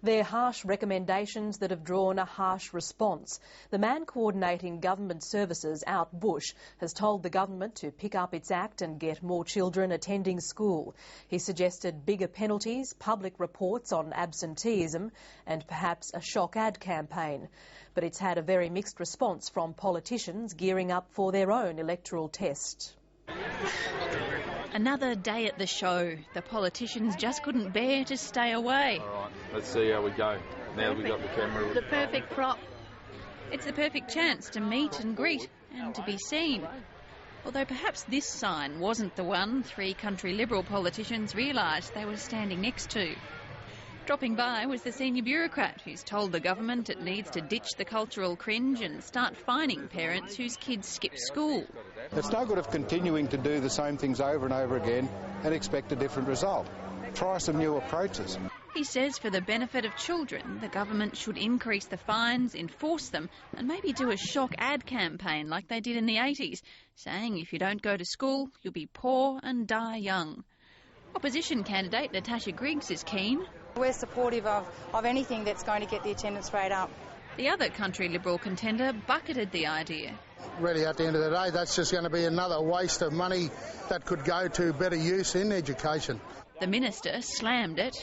They're harsh recommendations that have drawn a harsh response. The man coordinating government services out bush has told the government to pick up its act and get more children attending school. He suggested bigger penalties, public reports on absenteeism and perhaps a shock ad campaign. But it's had a very mixed response from politicians gearing up for their own electoral test. Another day at the show. The politicians just couldn't bear to stay away. All right, let's see how we go. Now we've got the camera. The perfect prop. It's the perfect chance to meet and greet and to be seen. Although perhaps this sign wasn't the one three country Liberal politicians realised they were standing next to. Dropping by was the senior bureaucrat who's told the government it needs to ditch the cultural cringe and start fining parents whose kids skip school. It's no good of continuing to do the same things over and over again and expect a different result. Try some new approaches. He says for the benefit of children, the government should increase the fines, enforce them, and maybe do a shock ad campaign like they did in the 80s, saying if you don't go to school, you'll be poor and die young. Opposition candidate Natasha Griggs is keen. We're supportive of anything that's going to get the attendance rate up. The other country Liberal contender bucketed the idea. Really, at the end of the day, that's just going to be another waste of money that could go to better use in education. The minister slammed it.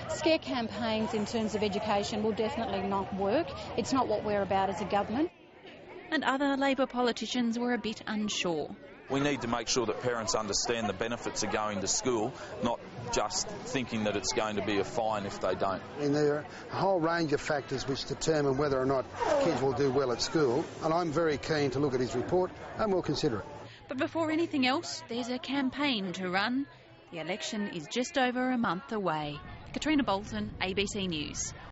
Scare campaigns in terms of education will definitely not work. It's not what we're about as a government. And other Labor politicians were a bit unsure. We need to make sure that parents understand the benefits of going to school, not just thinking that it's going to be a fine if they don't. And there are a whole range of factors which determine whether or not kids will do well at school, and I'm very keen to look at his report and we'll consider it. But before anything else, there's a campaign to run. The election is just over a month away. Katrina Bolton, ABC News.